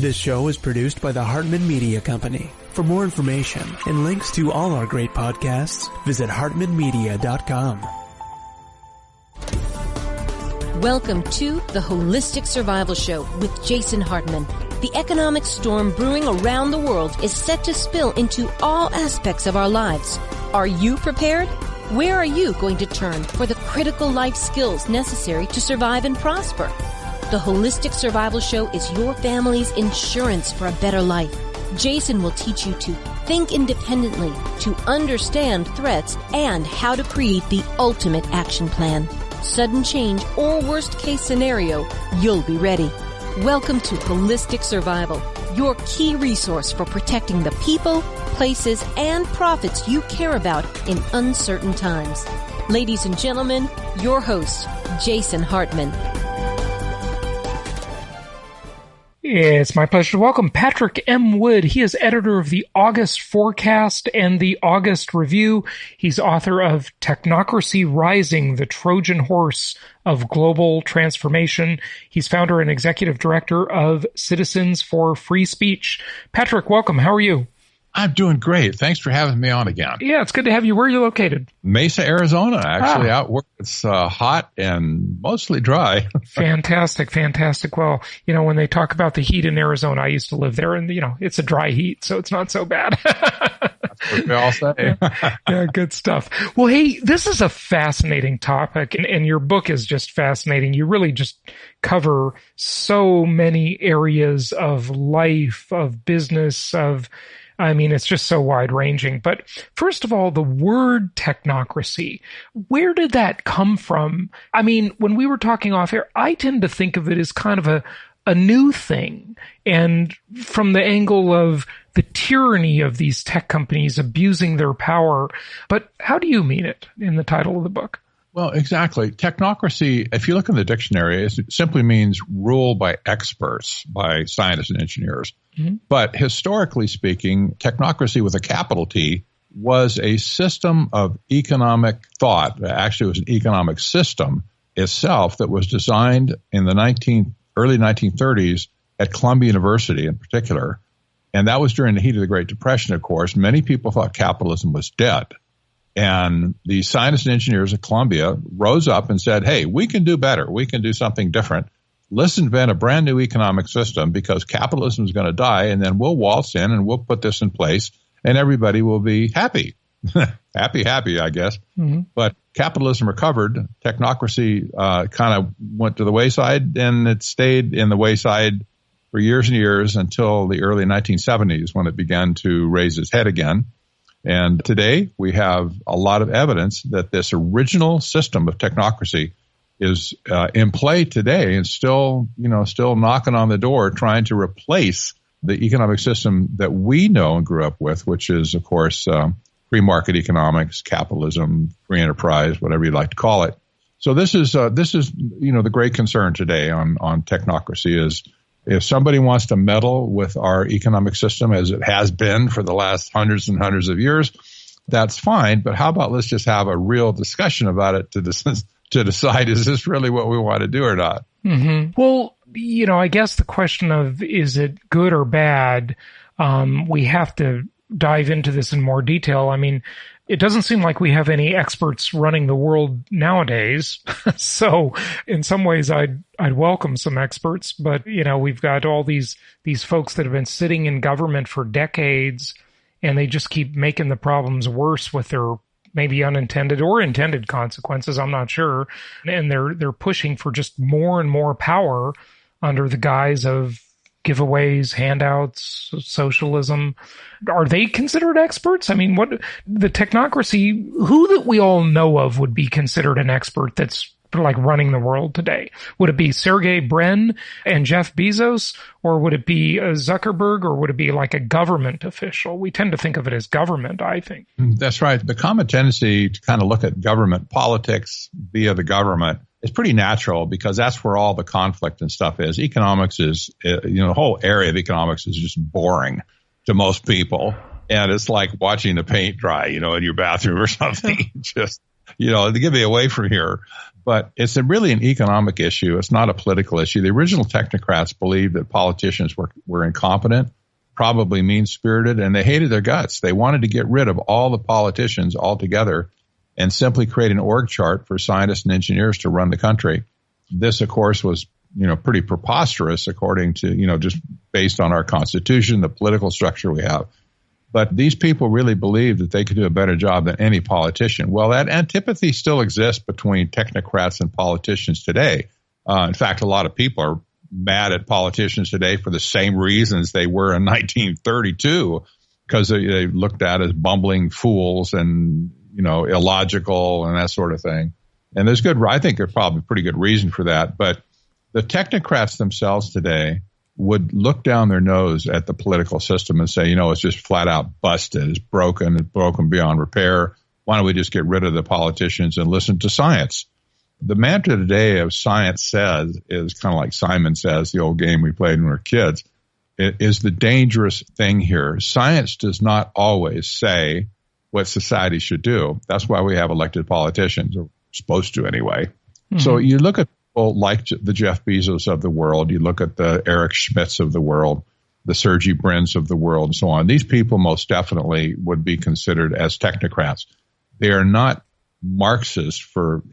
This show is produced by the Hartman Media Company. For more information and links to all our great podcasts, visit hartmanmedia.com. Welcome to the Holistic Survival Show with Jason Hartman. The economic storm brewing around the world is set to spill into all aspects of our lives. Are you prepared? Where are you going to turn for the critical life skills necessary to survive and prosper? The Holistic Survival Show is your family's insurance for a better life. Jason will teach you to think independently, to understand threats, and how to create the ultimate action plan. Sudden change or worst case scenario, you'll be ready. Welcome to Holistic Survival, your key resource for protecting the people, places, and profits you care about in uncertain times. Ladies and gentlemen, your host, Jason Hartman. It's my pleasure to welcome Patrick M. Wood. He is editor of the August Forecast and the August Review. He's author of Technocracy Rising, the Trojan Horse of Global Transformation. He's founder and executive director of Citizens for Free Speech. Patrick, welcome. How are you? I'm doing great. Thanks for having me on again. Yeah, it's good to have you. Where are you located? Mesa, Arizona, actually. Out where it's hot and mostly dry. Fantastic, fantastic. Well, you know, when they talk about the heat in Arizona, I used to live there, and, you know, it's a dry heat, so it's not so bad. That's what we all say. Yeah, good stuff. Well, hey, this is a fascinating topic, and your book is just fascinating. You really just cover so many areas of life, of business, it's just so wide-ranging. But first of all, the word technocracy, where did that come from? I mean, when we were talking off air, I tend to think of it as kind of a new thing, and from the angle of the tyranny of these tech companies abusing their power. But how do you mean it in the title of the book? Well, exactly. Technocracy, if you look in the dictionary, it simply means rule by experts, by scientists and engineers. Mm-hmm. But historically speaking, technocracy with a capital T was a system of economic thought. Actually, it was an economic system itself that was designed in the early 1930s at Columbia University in particular. And that was during the heat of the Great Depression, of course. Many people thought capitalism was dead. And the scientists and engineers at Columbia rose up and said, hey, we can do better. We can do something different. Let's invent a brand new economic system because capitalism is going to die, and then we'll waltz in and we'll put this in place, and everybody will be happy. happy, I guess. Mm-hmm. But capitalism recovered. Technocracy kind of went to the wayside, and it stayed in the wayside for years and years until the early 1970s when it began to raise its head again. And today we have a lot of evidence that this original system of technocracy is in play today and still knocking on the door trying to replace the economic system that we know and grew up with, which is, of course, free market economics, capitalism, free enterprise, whatever you'd like to call it. So this is the great concern today on technocracy is if somebody wants to meddle with our economic system as it has been for the last hundreds and hundreds of years, that's fine. But how about let's just have a real discussion about it to decide, is this really what we want to do or not? Mm-hmm. Well, I guess the question of is it good or bad, we have to dive into this in more detail. I mean, it doesn't seem like we have any experts running the world nowadays. So in some ways I'd welcome some experts, but we've got all these folks that have been sitting in government for decades, and they just keep making the problems worse with their maybe unintended or intended consequences. I'm not sure. And they're pushing for just more and more power under the guise of giveaways, handouts, socialism. Are they considered experts? I mean, what the technocracy, who that we all know of would be considered an expert that's like running the world today? Would it be Sergey Brin and Jeff Bezos, or would it be Zuckerberg, or would it be like a government official? We tend to think of it as government, I think. That's right. The common tendency to kind of look at government politics via the government is pretty natural because that's where all the conflict and stuff is. Economics is, the whole area of economics is just boring to most people. And it's like watching the paint dry, in your bathroom or something. Just, to get me away from here. But it's really an economic issue. It's not a political issue. The original technocrats believed that politicians were incompetent, probably mean-spirited, and they hated their guts. They wanted to get rid of all the politicians altogether and simply create an org chart for scientists and engineers to run the country. This, of course, was pretty preposterous according to, just based on our Constitution, the political structure we have. But these people really believed that they could do a better job than any politician. Well, that antipathy still exists between technocrats and politicians today. In fact, a lot of people are mad at politicians today for the same reasons they were in 1932, because they looked at as bumbling fools and, illogical and that sort of thing. And I think there's probably pretty good reason for that. But the technocrats themselves today would look down their nose at the political system and say, it's just flat out busted. It's broken beyond repair. Why don't we just get rid of the politicians and listen to science? The mantra today of science says is kind of like Simon Says, the old game we played when we were kids. It is the dangerous thing here. Science does not always say what society should do. That's why we have elected politicians, or supposed to anyway. Mm-hmm. So you look at like the Jeff Bezos of the world, you look at the Eric Schmidts of the world, the Sergey Brins of the world, and so on. These people most definitely would be considered as technocrats. They are not Marxist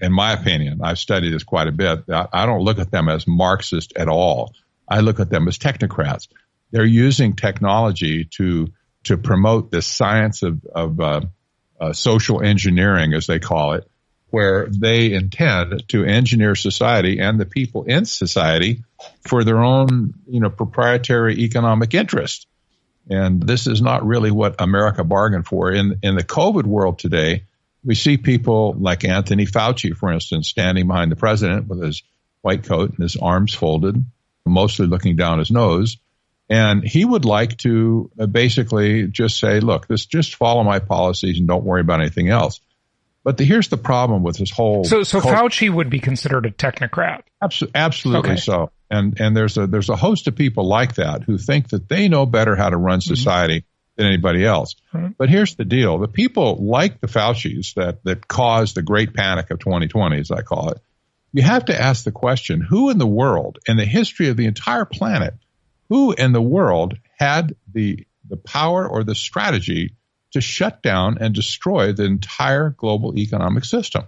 in my opinion. I've studied this quite a bit. I don't look at them as Marxist at all. I look at them as technocrats. They're using technology to promote this science of social engineering, as they call it, where they intend to engineer society and the people in society for their own, proprietary economic interest. And this is not really what America bargained for. In the COVID world today, we see people like Anthony Fauci, for instance, standing behind the president with his white coat and his arms folded, mostly looking down his nose. And he would like to basically just say, look, just follow my policies and don't worry about anything else. But here's the problem with this whole. So Fauci would be considered a technocrat. Absolutely okay. So. And there's a host of people like that who think that they know better how to run society than anybody else. Mm-hmm. But here's the deal. The people like the Faucis that caused the great panic of 2020, as I call it, you have to ask the question, who in the world, in the history of the entire planet, who in the world had the power or the strategy to shut down and destroy the entire global economic system?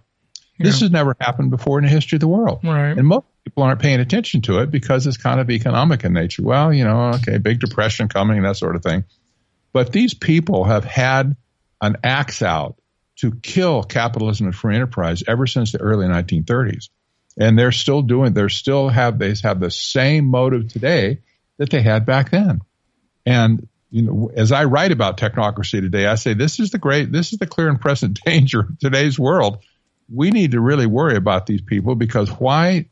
This has never happened before in the history of the world. Right. And most people aren't paying attention to it because it's kind of economic in nature. Well, Big Depression coming and that sort of thing. But these people have had an axe out to kill capitalism and free enterprise ever since the early 1930s. And they have the same motive today that they had back then. And as I write about technocracy today, I say this is the clear and present danger of today's world. We need to really worry about these people because why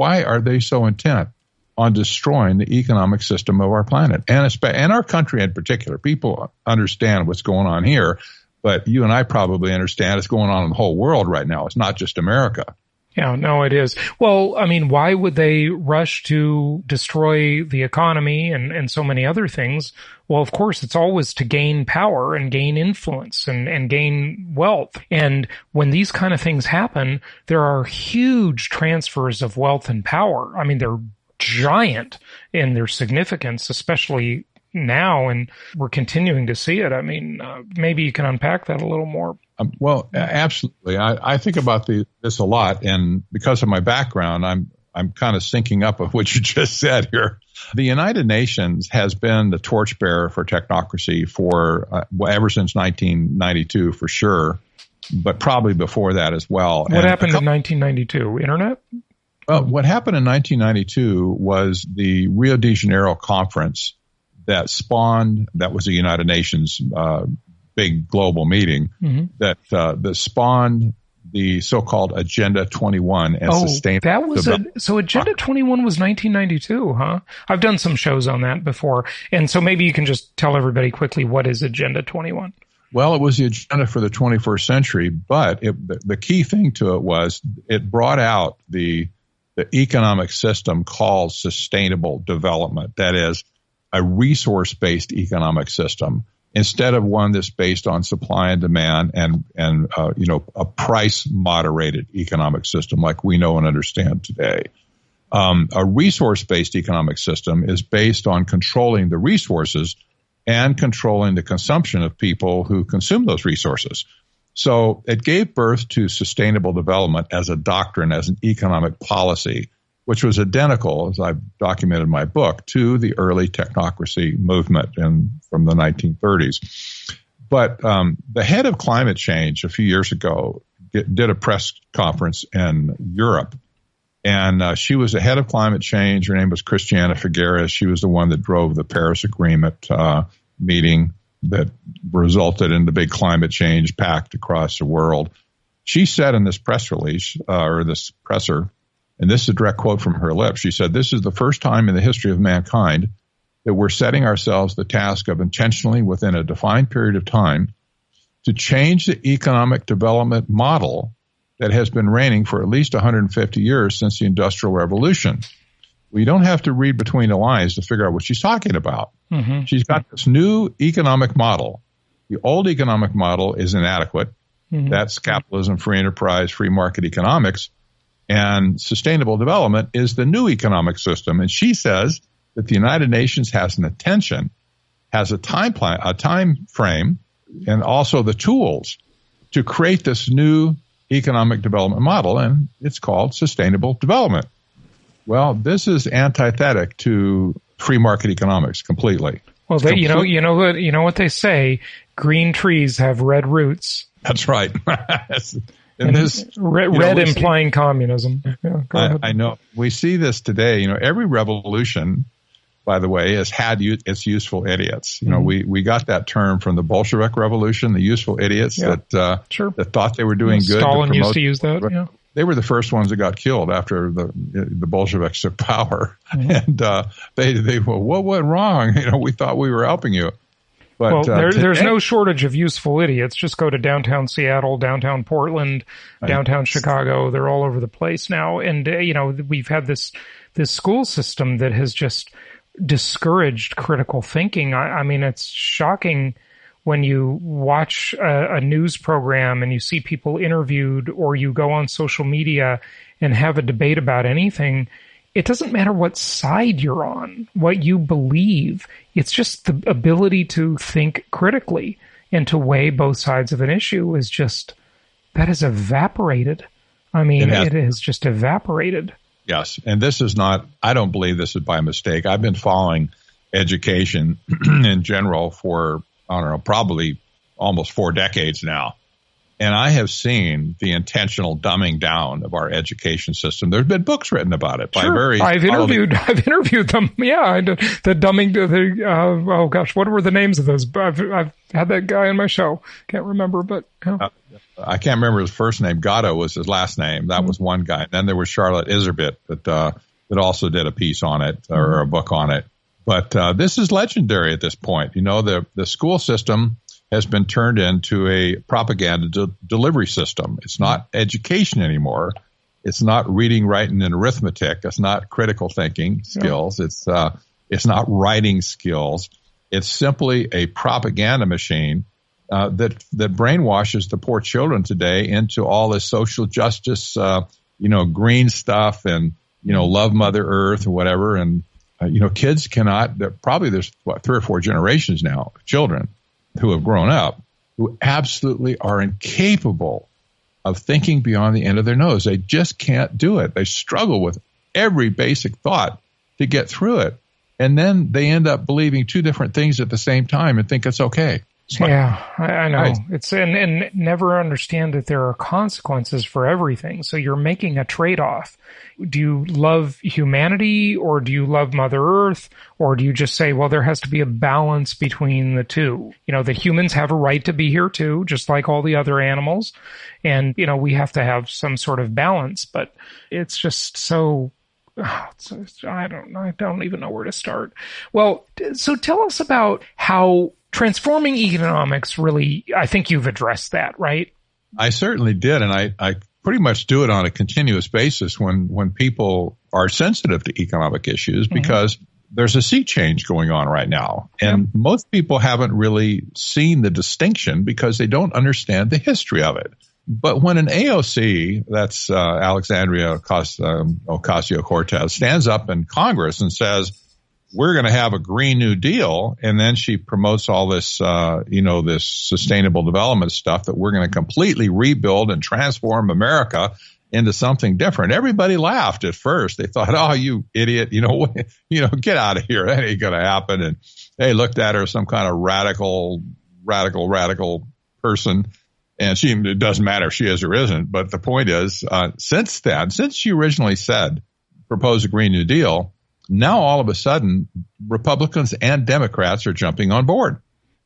are they so intent on destroying the economic system of our planet and our country in particular? People understand what's going on here, but you and I probably understand it's going on in the whole world right now. It's not just America. Yeah, no, it is. Well, I mean, why would they rush to destroy the economy and so many other things? Well, of course, it's always to gain power and gain influence and gain wealth. And when these kind of things happen, there are huge transfers of wealth and power. I mean, they're giant in their significance, especially now, and we're continuing to see it. I mean, maybe you can unpack that a little more. Well, absolutely. I think about this a lot, and because of my background, I'm kind of syncing up with what you just said here. The United Nations has been the torchbearer for technocracy for ever since 1992, for sure, but probably before that as well. What happened in 1992? Internet? Well, what happened in 1992 was the Rio de Janeiro conference that was the United Nations big global meeting that spawned the so-called Agenda 21 and sustainable development. So Agenda 21 was 1992, huh? I've done some shows on that before. And so maybe you can just tell everybody quickly, what is Agenda 21? Well, it was the agenda for the 21st century, but the key thing to it was it brought out the economic system called sustainable development. That is, a resource-based economic system. instead of one that's based on supply and demand and a price moderated economic system like we know and understand today. A resource-based economic system is based on controlling the resources and controlling the consumption of people who consume those resources. So it gave birth to sustainable development as a doctrine, as an economic policy, which was identical, as I've documented in my book, to the early technocracy movement from the 1930s. But the head of climate change a few years ago did a press conference in Europe. And she was the head of climate change. Her name was Christiana Figueres. She was the one that drove the Paris Agreement meeting that resulted in the big climate change pact across the world. She said in this press release, or this presser, and this is a direct quote from her lips, she said, "This is the first time in the history of mankind that we're setting ourselves the task of intentionally, within a defined period of time, to change the economic development model that has been reigning for at least 150 years since the Industrial Revolution." We don't have to read between the lines to figure out what she's talking about. Mm-hmm. She's got this new economic model. The old economic model is inadequate. Mm-hmm. That's capitalism, free enterprise, free market economics. And sustainable development is the new economic system. And she says that the United Nations has an intention, has a time frame, and also the tools to create this new economic development model, and it's called sustainable development. Well, this is antithetic to free market economics completely. Well, you know what they say: green trees have red roots. That's right. Red implying communism. Yeah, I know. We see this today. Every revolution, by the way, has had its useful idiots. We got that term from the Bolshevik Revolution, the useful idiots that thought they were doing good. Stalin used to use that. Yeah. They were the first ones that got killed after the Bolsheviks took power, and they what went wrong? We thought we were helping you. But there's no shortage of useful idiots. Just go to downtown Seattle, downtown Portland, downtown Chicago. They're all over the place now, and we've had this school system that has just discouraged critical thinking. I mean, it's shocking when you watch a news program and you see people interviewed, or you go on social media and have a debate about anything. It doesn't matter what side you're on, what you believe. It's just the ability to think critically and to weigh both sides of an issue that has evaporated. I mean, it has just evaporated. Yes. And this is not, I don't believe this is by mistake. I've been following education in general for, I don't know, probably almost 4 decades now. And I have seen the intentional dumbing down of our education system. There's been books written about it by very. I've interviewed them. Yeah, the dumbing. Oh gosh, what were the names of those? I've had that guy on my show. Can't remember, but I can't remember his first name. Gatto was his last name. That was one guy. And then there was Charlotte Iserbyt that also did a piece on it, or a book on it. But this is legendary at this point. The school system has been turned into a propaganda delivery system. It's not education anymore. It's not reading, writing, and arithmetic. It's not critical thinking skills. Yeah. It's not writing skills. It's simply a propaganda machine that brainwashes the poor children today into all this social justice, green stuff, and love Mother Earth or whatever. And kids cannot. Probably there's 3 or 4 generations now of children who have grown up, who absolutely are incapable of thinking beyond the end of their nose. They just can't do it. They struggle with every basic thought to get through it. And then they end up believing 2 different things at the same time and think it's okay. Yeah, I know. It's and never understand that there are consequences for everything. So you're making a trade-off. Do you love humanity, or do you love Mother Earth, or do you just say, well, there has to be a balance between the two? That humans have a right to be here too, just like all the other animals. And, we have to have some sort of balance, but it's just so... I don't even know where to start. Well, so tell us about how transforming economics really, I think you've addressed that, right? I certainly did. And I pretty much do it on a continuous basis when people are sensitive to economic issues, because there's a sea change going on right now. And most people haven't really seen the distinction because they don't understand the history of it. But when an AOC, that's Alexandria Ocasio-Cortez, stands up in Congress and says, we're going to have a Green New Deal, and then she promotes all this, this sustainable development stuff that we're going to completely rebuild and transform America into something different. Everybody laughed at first. They thought, oh, you idiot, get out of here. That ain't going to happen. And they looked at her as some kind of radical person. And it doesn't matter if she is or isn't. But the point is, since she originally said, propose a Green New Deal, now all of a sudden, Republicans and Democrats are jumping on board.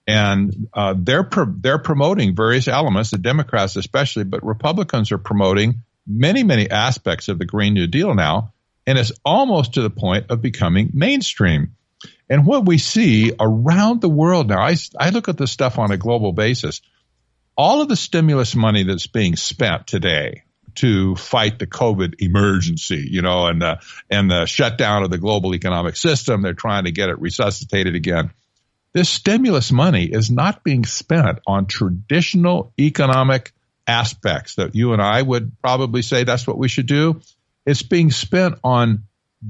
And they're promoting various elements, the Democrats especially, but Republicans are promoting many, many aspects of the Green New Deal now. And it's almost to the point of becoming mainstream. And what we see around the world now, I look at this stuff on a global basis. All of the stimulus money that's being spent today to fight the COVID emergency, and the shutdown of the global economic system, they're trying to get it resuscitated again. This stimulus money is not being spent on traditional economic aspects that you and I would probably say that's what we should do. It's being spent on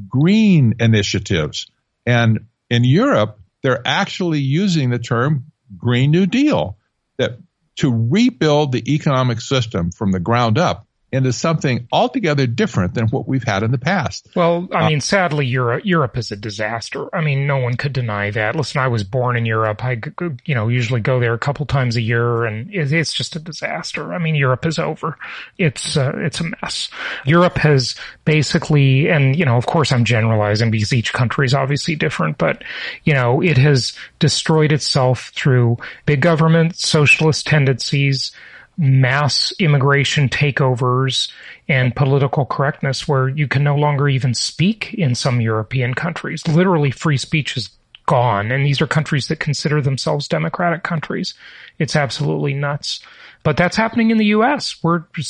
green initiatives. And in Europe, they're actually using the term Green New Deal, that to rebuild the economic system from the ground up into something altogether different than what we've had in the past. Well, I mean, sadly, Europe is a disaster. I mean, no one could deny that. Listen, I was born in Europe. I, usually go there a couple times a year, and it's just a disaster. I mean, Europe is over. It's a mess. Europe has basically, and, of course I'm generalizing because each country is obviously different, but, it has destroyed itself through big government, socialist tendencies, mass immigration takeovers, and political correctness, where you can no longer even speak in some European countries. Literally, free speech is gone, and these are countries that consider themselves democratic countries. It's absolutely nuts. But that's happening in the U.S.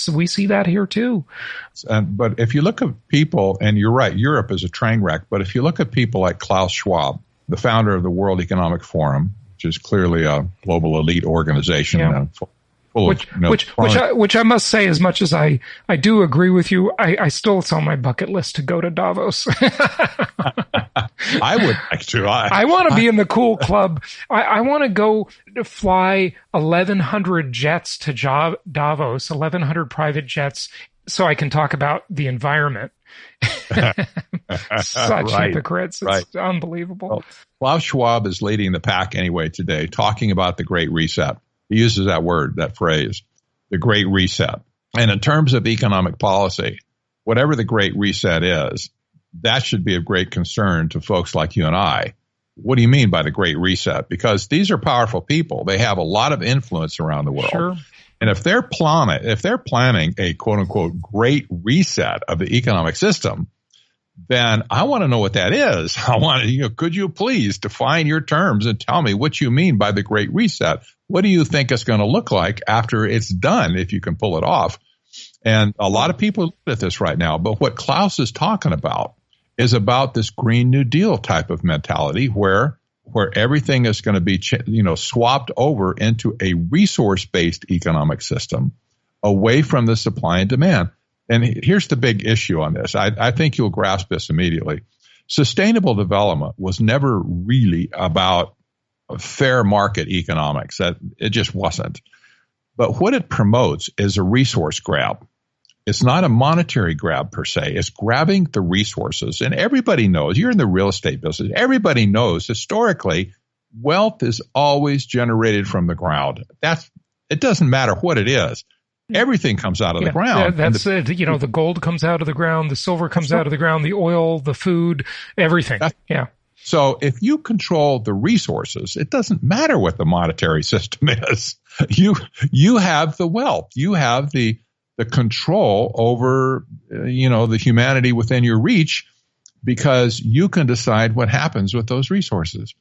We see that here too. But if you look at people, and you're right, Europe is a train wreck, but if you look at people like Klaus Schwab, the founder of the World Economic Forum, which is clearly a global elite organization, yeah. Which I must say, as much as I do agree with you, I still, it's on my bucket list to go to Davos. I would like to. I want to be in the cool club. I want to go fly 1,100 jets to Davos, 1,100 private jets, so I can talk about the environment. Such hypocrites. It's unbelievable. Well, Klaus Schwab is leading the pack anyway today, talking about the Great Reset. He uses that word, that phrase, the Great Reset. And in terms of economic policy, whatever the Great Reset is, that should be of great concern to folks like you and I. What do you mean by the Great Reset? Because these are powerful people. They have a lot of influence around the world. Sure. And if they're planning a quote unquote Great Reset of the economic system, then I want to know what that is. I want to, could you please define your terms and tell me what you mean by the Great Reset? What do you think it's going to look like after it's done, if you can pull it off? And a lot of people look at this right now, but what Klaus is talking about is about this Green New Deal type of mentality where everything is going to be, swapped over into a resource-based economic system away from the supply and demand. And here's the big issue on this. I think you'll grasp this immediately. Sustainable development was never really about fair market economics. It just wasn't. But what it promotes is a resource grab. It's not a monetary grab per se. It's grabbing the resources. And everybody knows, you're in the real estate business, everybody knows historically wealth is always generated from the ground. It doesn't matter what it is. Everything comes out of the ground. That's it. The gold comes out of the ground, the silver comes out of the ground, the oil, the food, everything. So if you control the resources, it doesn't matter what the monetary system is. You have the wealth. You have the control over, the humanity within your reach, because you can decide what happens with those resources.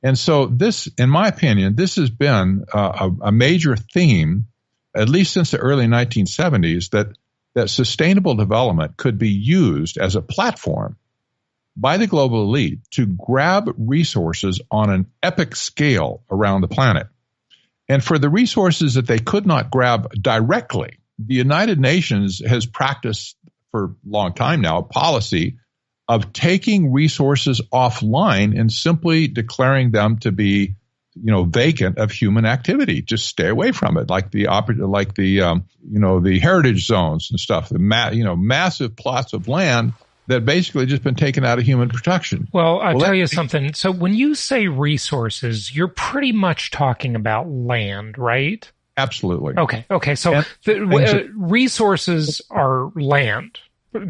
And so this, in my opinion, this has been a major theme, at least since the early 1970s, that sustainable development could be used as a platform by the global elite to grab resources on an epic scale around the planet. And for the resources that they could not grab directly, the United Nations has practiced for a long time now a policy of taking resources offline and simply declaring them to be, vacant of human activity. Just stay away from it, like the heritage zones and stuff. The massive plots of land that basically just been taken out of human protection. Well, I'll tell you something. So when you say resources, you're pretty much talking about land, right? Absolutely. Okay. So resources are land.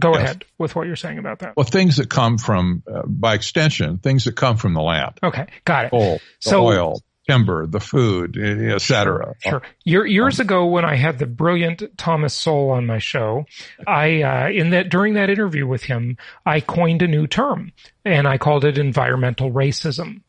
Go ahead with what you're saying about that. Well, things that come from, by extension, things that come from the land. Okay, got it. Coal, oil, timber, the food, et cetera. Sure. Years ago, when I had the brilliant Thomas Sowell on my show, during that interview with him, I coined a new term, and I called it environmental racism.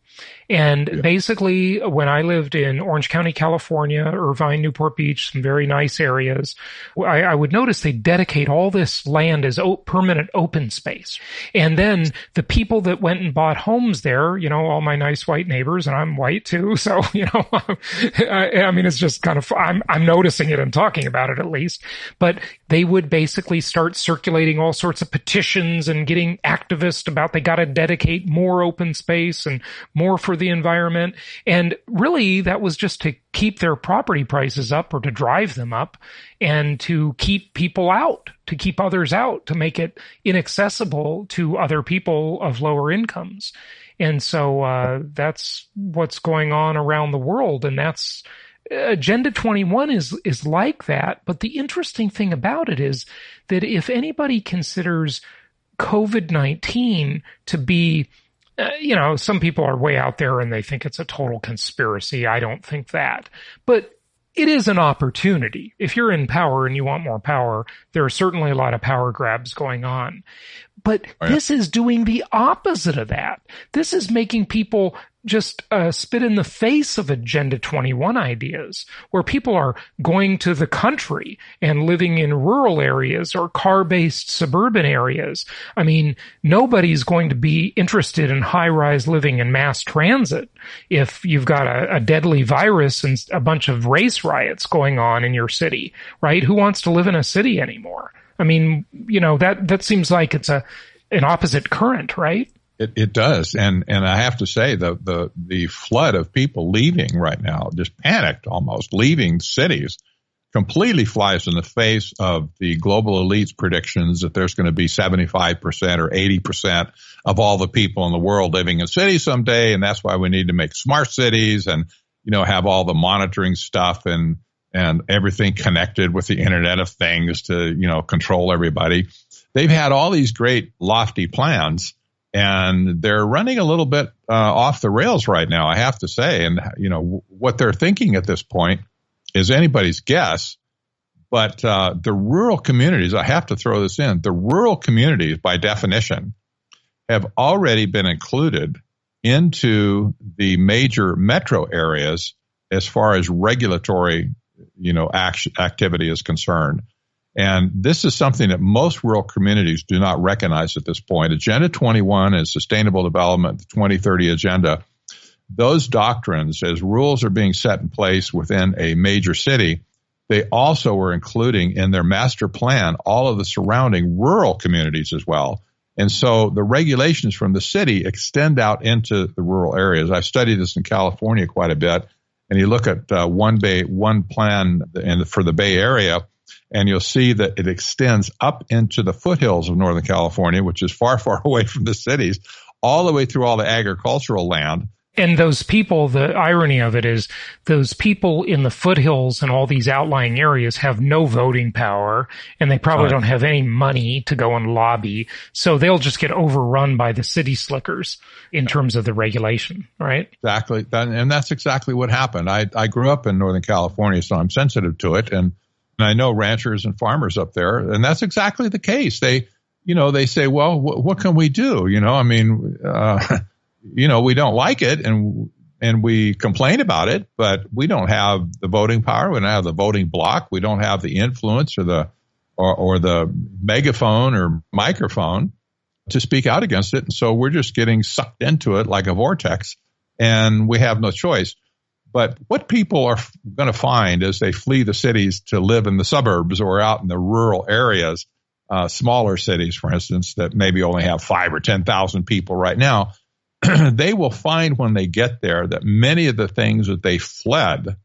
And basically, when I lived in Orange County, California, Irvine, Newport Beach, some very nice areas, I would notice they dedicate all this land as permanent open space. And then the people that went and bought homes there, all my nice white neighbors, and I'm white too, so, I mean, it's just kind of, I'm noticing it and talking about it at least. But they would basically start circulating all sorts of petitions and getting activists about they got to dedicate more open space and more for the environment. And really, that was just to keep their property prices up or to drive them up and to keep people out, to keep others out, to make it inaccessible to other people of lower incomes. And so that's what's going on around the world. And that's Agenda 21 is like that. But the interesting thing about it is that if anybody considers COVID-19 to be some people are way out there and they think it's a total conspiracy. I don't think that. But it is an opportunity. If you're in power and you want more power, there are certainly a lot of power grabs going on. But this is doing the opposite of that. This is making people just spit in the face of Agenda 21 ideas, where people are going to the country and living in rural areas or car-based suburban areas. I mean, nobody's going to be interested in high-rise living and mass transit if you've got a deadly virus and a bunch of race riots going on in your city, right? Who wants to live in a city anymore? I mean, that seems like it's an opposite current, right? It does. And I have to say the flood of people leaving right now, just panicked almost, leaving cities, completely flies in the face of the global elite's predictions that there's going to be 75% or 80% of all the people in the world living in cities someday. And that's why we need to make smart cities and, have all the monitoring stuff and everything connected with the Internet of Things to, control everybody. They've had all these great lofty plans. And they're running a little bit off the rails right now, I have to say. And, what they're thinking at this point is anybody's guess. But the rural communities, I have to throw this in, the rural communities, by definition, have already been included into the major metro areas as far as regulatory, activity is concerned. And this is something that most rural communities do not recognize at this point. Agenda 21 and Sustainable Development, the 2030 Agenda, those doctrines, as rules are being set in place within a major city, they also were including in their master plan all of the surrounding rural communities as well. And so the regulations from the city extend out into the rural areas. I've studied this in California quite a bit. And you look at one plan for the Bay Area, and you'll see that it extends up into the foothills of Northern California, which is far, far away from the cities, all the way through all the agricultural land. And those people, the irony of it is those people in the foothills and all these outlying areas have no voting power, and they probably don't have any money to go and lobby. So they'll just get overrun by the city slickers in terms of the regulation, right? Exactly. And that's exactly what happened. I grew up in Northern California, so I'm sensitive to it. And I know ranchers and farmers up there, and that's exactly the case. They say, well, what can we do? We don't like it and we complain about it, but we don't have the voting power. We don't have the voting block. We don't have the influence or the megaphone or microphone. to speak out against it. And so we're just getting sucked into it like a vortex, and we have no choice. But what people are going to find as they flee the cities to live in the suburbs or out in the rural areas, smaller cities, for instance, that maybe only have 5,000 or 10,000 people right now, they will find when they get there that many of the things that they fled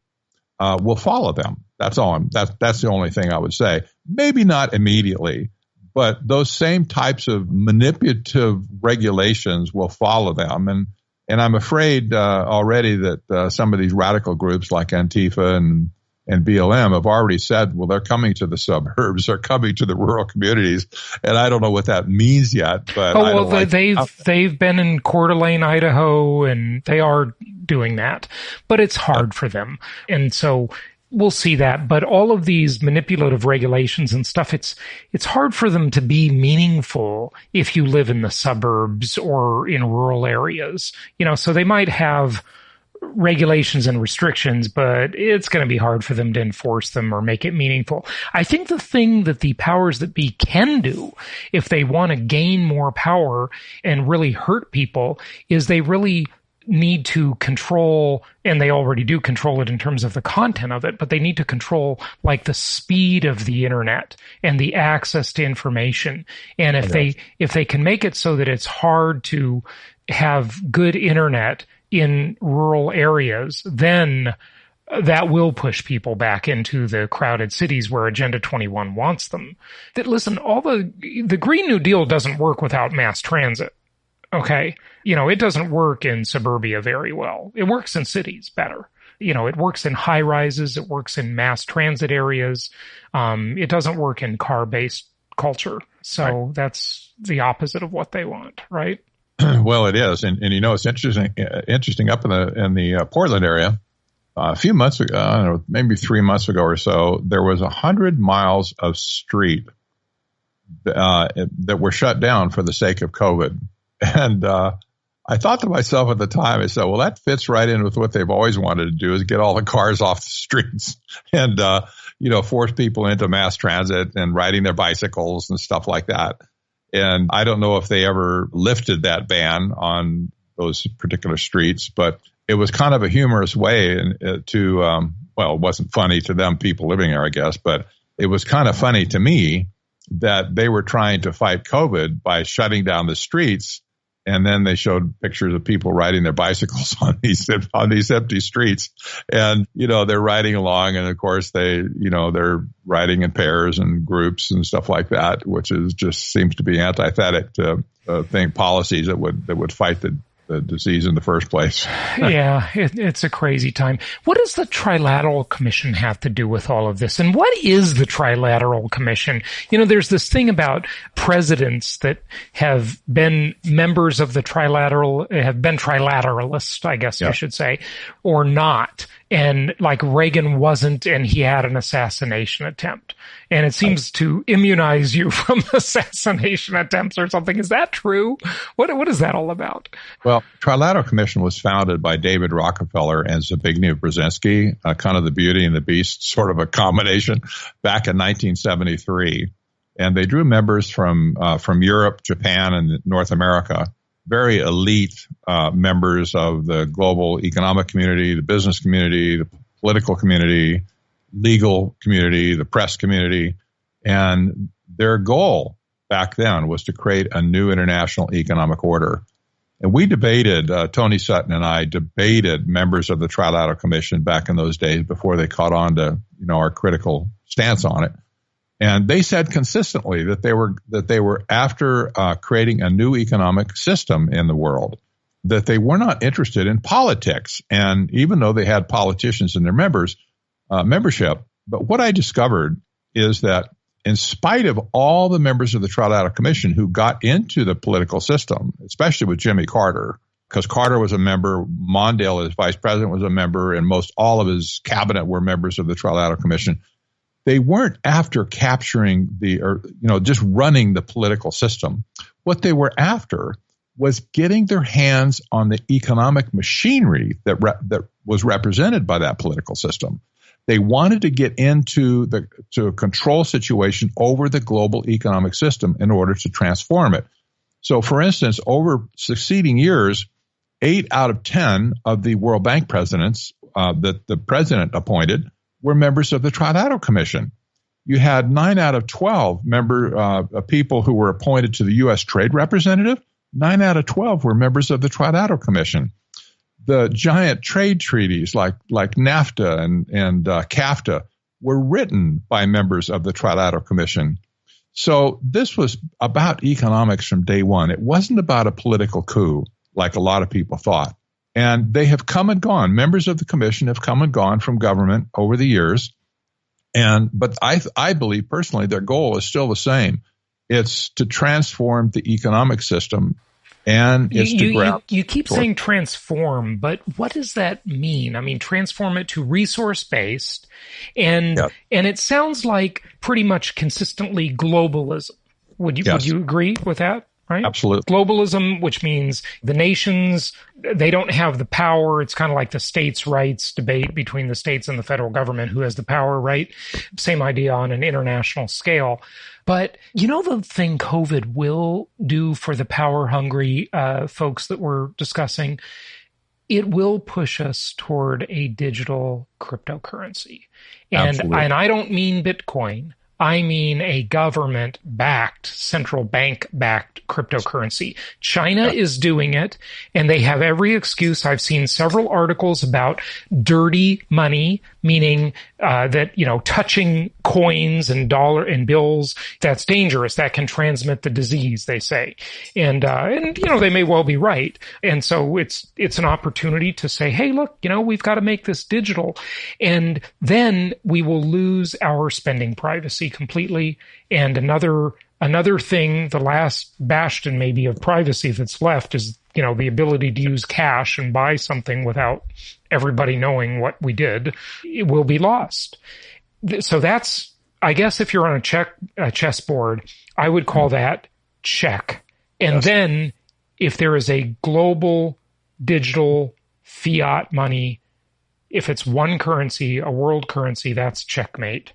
will follow them. That's all. That's the only thing I would say. Maybe not immediately, but those same types of manipulative regulations will follow them. And I'm afraid already that some of these radical groups like Antifa and BLM have already said, well, they're coming to the suburbs, they're coming to the rural communities, and I don't know what that means yet. But they've been in Coeur d'Alene, Idaho, and they are doing that, but it's hard for them, and so we'll see that. But all of these manipulative regulations and stuff, it's hard for them to be meaningful if you live in the suburbs or in rural areas. So they might have regulations and restrictions, but it's going to be hard for them to enforce them or make it meaningful. I think the thing that the powers that be can do, if they want to gain more power and really hurt people, is they really need to control, and they already do control it in terms of the content of it, but they need to control like the speed of the internet and the access to information. And if they can make it so that it's hard to have good internet in rural areas, then that will push people back into the crowded cities where Agenda 21 wants them. Listen, the Green New Deal doesn't work without mass transit. Okay. It doesn't work in suburbia very well. It works in cities better. It works in high rises. It works in mass transit areas. It doesn't work in car-based culture. So right. That's the opposite of what they want, right? Well, it is. And it's interesting up in the Portland area. A few months ago, I don't know, maybe 3 months ago or so, there was 100 miles of street that were shut down for the sake of COVID. And I thought to myself at the time, I said, well, that fits right in with what they've always wanted to do, is get all the cars off the streets and, force people into mass transit and riding their bicycles and stuff like that. And I don't know if they ever lifted that ban on those particular streets, but it was kind of a humorous way to, it wasn't funny to them people living there, I guess, but it was kind of funny to me that they were trying to fight COVID by shutting down the streets. And then they showed pictures of people riding their bicycles on these empty streets. And, they're riding along. And of course, they're riding in pairs and groups and stuff like that, which just seems to be antithetic to policies that would fight the disease in the first place. Yeah, it's a crazy time. What does the Trilateral Commission have to do with all of this? And what is the Trilateral Commission? There's this thing about presidents that have been members of the have been trilateralists, I guess I should say, or not. And like Reagan wasn't, and he had an assassination attempt. And it seems to immunize you from assassination attempts or something. Is that true? What is that all about? Well, Trilateral Commission was founded by David Rockefeller and Zbigniew Brzezinski, kind of the Beauty and the Beast sort of a combination, back in 1973. And they drew members from Europe, Japan, and North America. Very elite members of the global economic community, the business community, the political community, legal community, the press community. And their goal back then was to create a new international economic order. And we debated, Tony Sutton and I debated members of the Trilateral Commission back in those days before they caught on to, our critical stance on it. And they said consistently that they were after creating a new economic system in the world, that they were not interested in politics. And even though they had politicians in their membership, but what I discovered is that in spite of all the members of the Trilateral Commission who got into the political system, especially with Jimmy Carter, because Carter was a member, Mondale, as vice president, was a member, and most all of his cabinet were members of the Trilateral Commission. They weren't after capturing just running the political system. What they were after was getting their hands on the economic machinery that was represented by that political system. They wanted to get into a control situation over the global economic system in order to transform it. So, for instance, over succeeding years, 8 out of 10 of the World Bank presidents that the president appointed were members of the Trilateral Commission. You had 9 out of 12 people who were appointed to the U.S. Trade Representative. 9 out of 12 were members of the Trilateral Commission. The giant trade treaties like NAFTA and CAFTA were written by members of the Trilateral Commission. So this was about economics from day one. It wasn't about a political coup like a lot of people thought. And they have come and gone. Members of the commission have come and gone from government over the years. But I believe personally their goal is still the same. It's to transform the economic system, and it's to grab. You keep saying transform, but what does that mean? I mean, transform it to resource-based, and it sounds like pretty much consistently globalism. Would you agree with that? Right? Absolutely. Globalism, which means the nations, they don't have the power. It's kind of like the states' rights debate between the states and the federal government, who has the power, right? Same idea on an international scale. But you know the thing COVID will do for the power-hungry folks that we're discussing? It will push us toward a digital cryptocurrency. And I don't mean Bitcoin. I mean a government-backed, central bank-backed cryptocurrency. China is doing it, and they have every excuse. I've seen several articles about dirty money, meaning that, touching coins and dollar and bills, that's dangerous. That can transmit the disease, they say. And they may well be right. And so it's an opportunity to say, hey, look, we've got to make this digital. And then we will lose our spending privacy completely. And another thing, the last bastion maybe of privacy that's left is, the ability to use cash and buy something without everybody knowing what we did. It will be lost. So that's, I guess if you're on a chessboard, I would call that check. And then if there is a global digital fiat money, if it's one currency, a world currency, that's checkmate.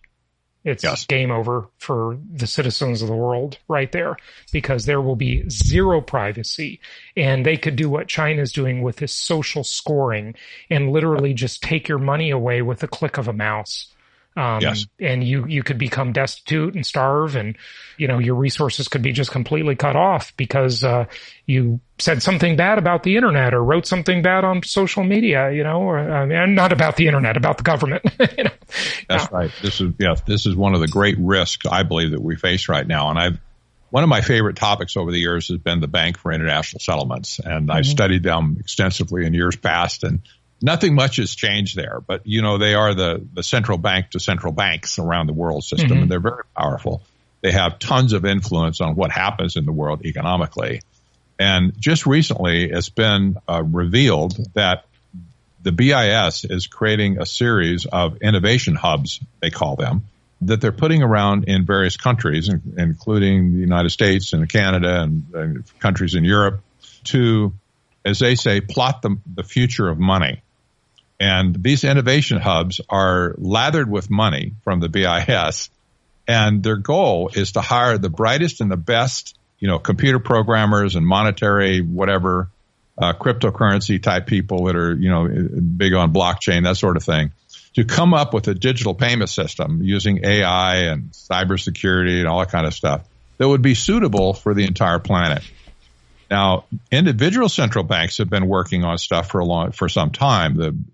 It's game over for the citizens of the world right there, because there will be zero privacy, and they could do what China's doing with this social scoring and literally just take your money away with a click of a mouse. And you could become destitute and starve, and your resources could be just completely cut off because you said something bad about the internet or wrote something bad on social media, and not about the internet, about the government. That's right. This is one of the great risks I believe that we face right now. And one of my favorite topics over the years has been the Bank for International Settlements, and I've studied them extensively in years past, and nothing much has changed there, but they are the central bank to central banks around the world system, and they're very powerful. They have tons of influence on what happens in the world economically. And just recently, it's been revealed that the BIS is creating a series of innovation hubs, they call them, that they're putting around in various countries, including the United States and Canada and countries in Europe, to, as they say, plot the future of money. And these innovation hubs are lathered with money from the BIS, and their goal is to hire the brightest and the best, computer programmers and monetary, whatever, cryptocurrency type people that are, big on blockchain, that sort of thing, to come up with a digital payment system using AI and cybersecurity and all that kind of stuff that would be suitable for the entire planet. Now, individual central banks have been working on stuff for some time.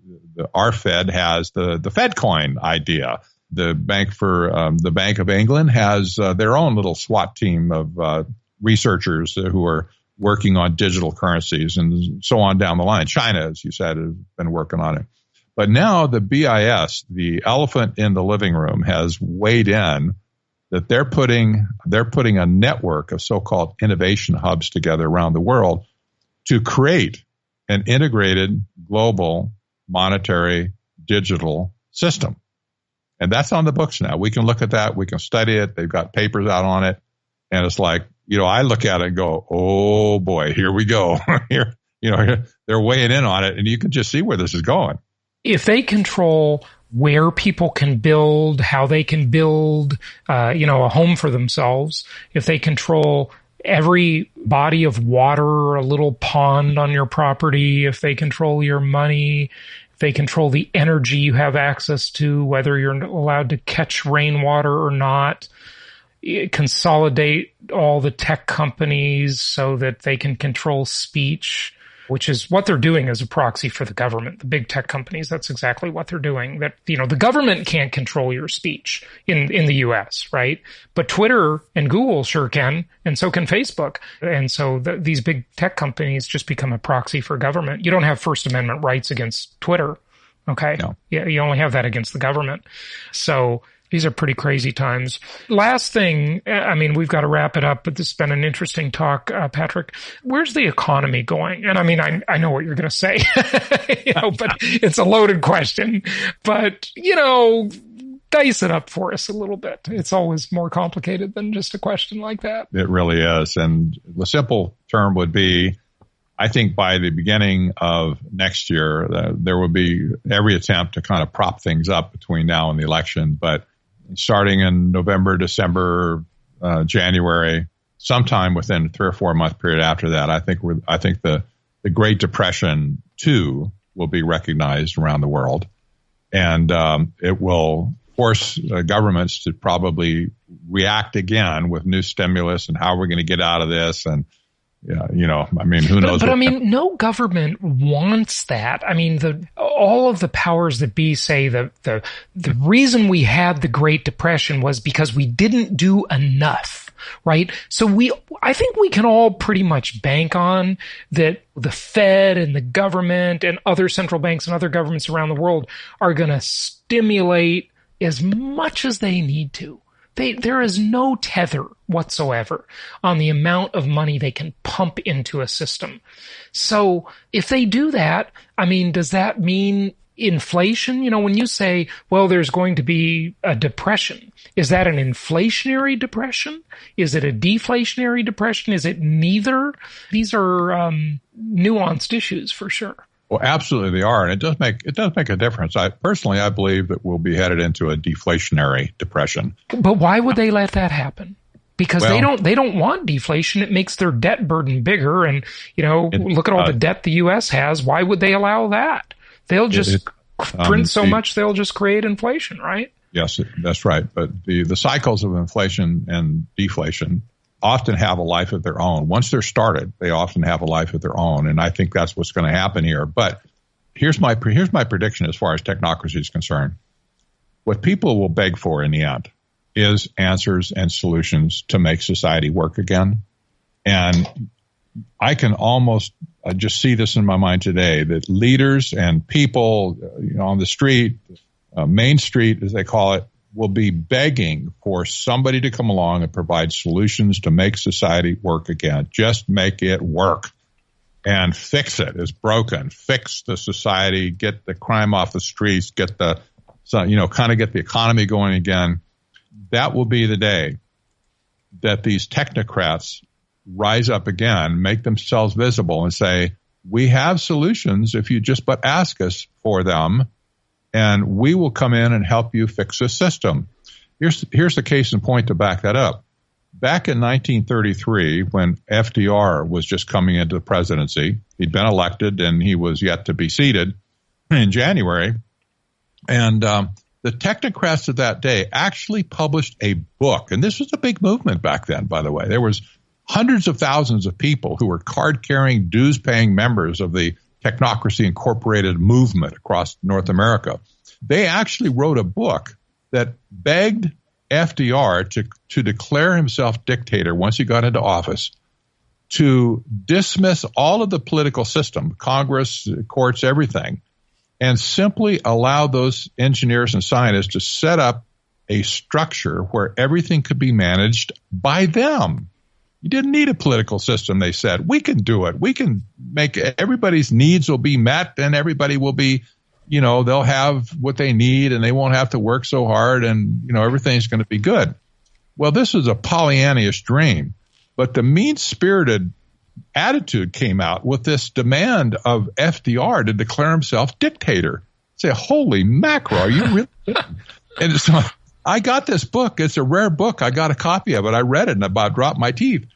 Our Fed has the FedCoin idea. The Bank of England has their own little SWAT team of researchers who are working on digital currencies and so on down the line. China, as you said, has been working on it. But now the BIS, the elephant in the living room, has weighed in that they're putting a network of so-called innovation hubs together around the world to create an integrated global monetary digital system. And that's on the books now. We can look at that. We can study it. They've got papers out on it. And it's like, I look at it and go, oh boy, here we go. Here, they're weighing in on it, and you can just see where this is going. If they control where people can build, how they can build, a home for themselves, if they control every body of water, a little pond on your property, if they control your money, if they control the energy you have access to, whether you're allowed to catch rainwater or not, consolidate all the tech companies so that they can control speech, which is what they're doing as a proxy for the government. The big tech companies, that's exactly what they're doing. That, the government can't control your speech in the US, right? But Twitter and Google sure can, and so can Facebook. And so these big tech companies just become a proxy for government. You don't have First Amendment rights against Twitter, okay? No. Yeah, you only have that against the government. So these are pretty crazy times. Last thing, we've got to wrap it up, but this has been an interesting talk, Patrick. Where's the economy going? And I know what you're going to say, but it's a loaded question. But, dice it up for us a little bit. It's always more complicated than just a question like that. It really is. And the simple term would be, I think by the beginning of next year, there will be every attempt to kind of prop things up between now and the election. But starting in November, December, January, sometime within 3 or 4 month period after that, I think the Great Depression too will be recognized around the world, and it will force governments to probably react again with new stimulus and how we're going to get out of this. And who knows? But no government wants that. All of the powers that be say the reason we had the Great Depression was because we didn't do enough, right? So I think we can all pretty much bank on that the Fed and the government and other central banks and other governments around the world are going to stimulate as much as they need to. There is no tether whatsoever on the amount of money they can pump into a system. So if they do that, does that mean inflation? When you say, well, there's going to be a depression, is that an inflationary depression? Is it a deflationary depression? Is it neither? These are nuanced issues for sure. Well, absolutely they are, and it does make a difference. I believe that we'll be headed into a deflationary depression. But why would they let that happen? Because they don't want deflation. It makes their debt burden bigger, and look at all the debt the U.S. has. Why would they allow that? They'll just print so much they'll just create inflation, right? Yes, that's right. But the cycles of inflation and deflation often have a life of their own. Once they're started, they often have a life of their own, and I think that's what's going to happen here. But here's my prediction as far as technocracy is concerned. What people will beg for in the end is answers and solutions to make society work again. And I can almost just see this in my mind today, that leaders and people on the street, Main Street as they call it, will be begging for somebody to come along and provide solutions to make society work again. Just make it work and fix it. It's broken. Fix the society, get the crime off the streets, get the economy going again. That will be the day that these technocrats rise up again, make themselves visible and say, we have solutions if you just but ask us for them. And we will come in and help you fix the system. Here's the case in point to back that up. Back in 1933, when FDR was just coming into the presidency, he'd been elected and he was yet to be seated in January. And the technocrats of that day actually published a book. And this was a big movement back then, by the way. There was hundreds of thousands of people who were card-carrying, dues-paying members of the Technocracy Incorporated movement across North America. They actually wrote a book that begged FDR to declare himself dictator once he got into office, to dismiss all of the political system, Congress, courts, everything, and simply allow those engineers and scientists to set up a structure where everything could be managed by them. You didn't need a political system, they said. We can do it. We can make everybody's needs will be met, and everybody will be, they'll have what they need and they won't have to work so hard, and, everything's going to be good. Well, this is a Pollyannish dream, but the mean-spirited attitude came out with this demand of FDR to declare himself dictator. Say, holy mackerel, are you really? And so I got this book. It's a rare book. I got a copy of it. I read it and about dropped my teeth.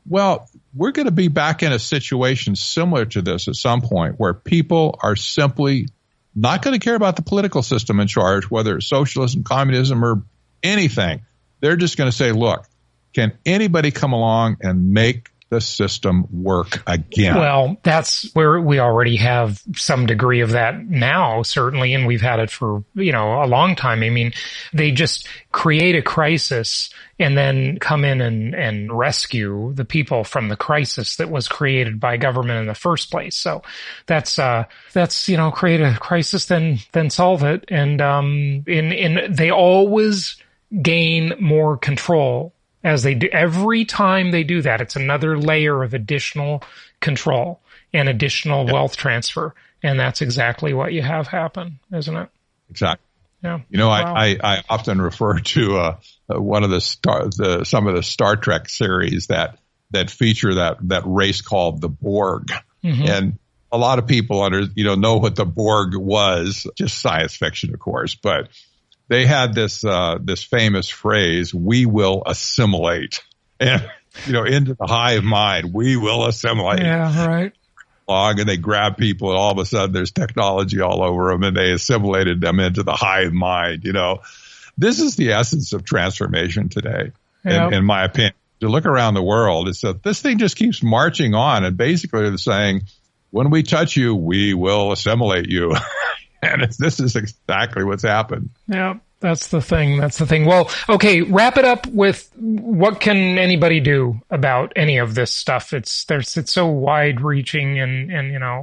Well, we're going to be back in a situation similar to this at some point where people are simply not going to care about the political system in charge, whether it's socialism, communism, or anything. They're just going to say, look, can anybody come along and make the system work again? Well, that's where we already have some degree of that now, certainly, and we've had it for, a long time. I mean, they just create a crisis and then come in and rescue the people from the crisis that was created by government in the first place. So that's create a crisis, then solve it. And they always gain more control as they do. Every time they do that, it's another layer of additional control and additional wealth transfer. And that's exactly what you have happen, isn't it? Exactly. Yeah. Wow. I often refer to one of some of the Star Trek series that feature that race called the Borg. Mm-hmm. And a lot of people know what the Borg was, just science fiction, of course, but they had this famous phrase, "We will assimilate," and into the hive mind, we will assimilate. Yeah, right. And they grab people, and all of a sudden, there's technology all over them, and they assimilated them into the hive mind. This is the essence of transformation today, in my opinion. To look around the world, it's that this thing just keeps marching on, and basically they're saying, "When we touch you, we will assimilate you." And this is exactly what's happened. Yeah, that's the thing. Well, okay, wrap it up with what can anybody do about any of this stuff? It's so wide reaching and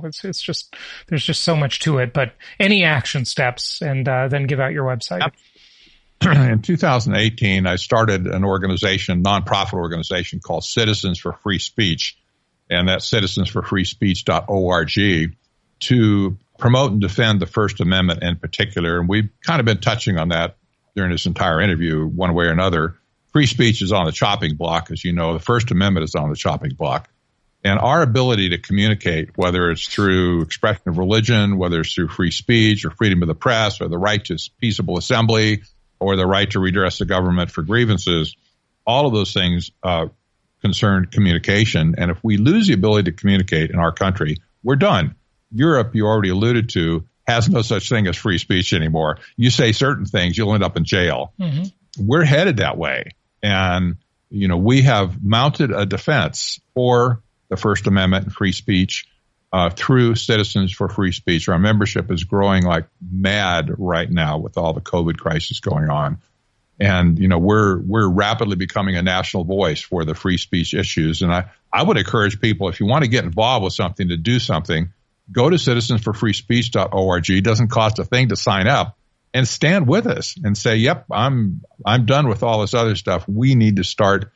it's just, there's just so much to it, but any action steps, and then give out your website. In 2018, I started an nonprofit organization called Citizens for Free Speech, and that's citizensforfreespeech.org, to promote and defend the First Amendment in particular. And we've kind of been touching on that during this entire interview, one way or another. Free speech is on the chopping block, as you know. The First Amendment is on the chopping block. And our ability to communicate, whether it's through expression of religion, whether it's through free speech or freedom of the press or the right to peaceable assembly or the right to redress the government for grievances, all of those things concern communication. And if we lose the ability to communicate in our country, we're done. Europe, you already alluded to, has no such thing as free speech anymore. You say certain things, you'll end up in jail. Mm-hmm. We're headed that way. And, we have mounted a defense for the First Amendment and free speech through Citizens for Free Speech. Our membership is growing like mad right now with all the COVID crisis going on. And, we're rapidly becoming a national voice for the free speech issues. And I would encourage people, if you want to get involved with something, to do something, go to citizensforfreespeech.org. It doesn't cost a thing to sign up, and stand with us and say, yep, I'm done with all this other stuff. We need to start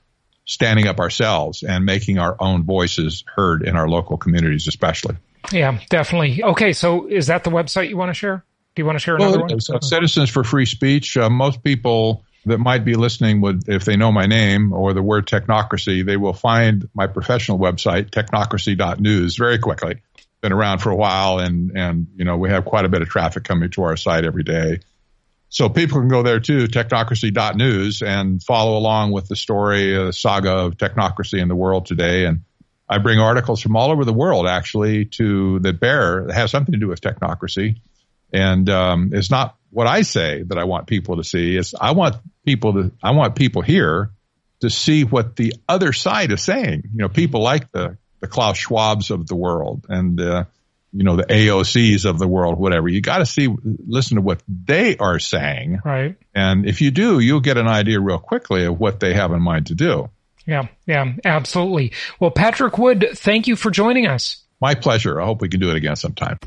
standing up ourselves and making our own voices heard in our local communities, especially. Yeah, definitely. Okay, so is that the website you want to share? Do you want to share another one? Citizens for Free Speech. Most people that might be listening would, if they know my name or the word technocracy, they will find my professional website, technocracy.news, very quickly. Been around for a while, and we have quite a bit of traffic coming to our site every day. So people can go there too, technocracy.news, and follow along with the story, the saga of technocracy in the world today. And I bring articles from all over the world, actually, that have something to do with technocracy. And it's not what I say that I want people to see. I want people here to see what the other side is saying. People like the Klaus Schwabs of the world and the AOCs of the world, whatever. You got to listen to what they are saying. Right. And if you do, you'll get an idea real quickly of what they have in mind to do. Yeah, absolutely. Well, Patrick Wood, thank you for joining us. My pleasure. I hope we can do it again sometime.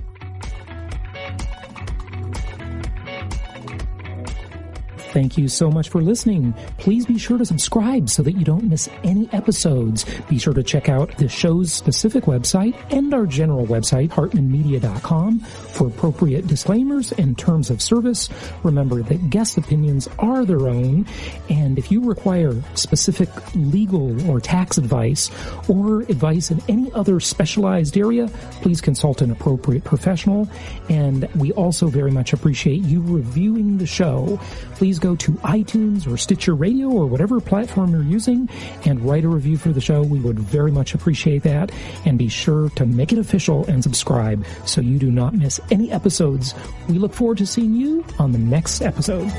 Thank you so much for listening. Please be sure to subscribe so that you don't miss any episodes. Be sure to check out the show's specific website and our general website, hartmanmedia.com, for appropriate disclaimers and terms of service. Remember that guest opinions are their own, and if you require specific legal or tax advice or advice in any other specialized area, please consult an appropriate professional. And we also very much appreciate you reviewing the show. Please go go to iTunes or Stitcher Radio or whatever platform you're using and write a review for the show. We would very much appreciate that. And be sure to make it official and subscribe so you do not miss any episodes. We look forward to seeing you on the next episode.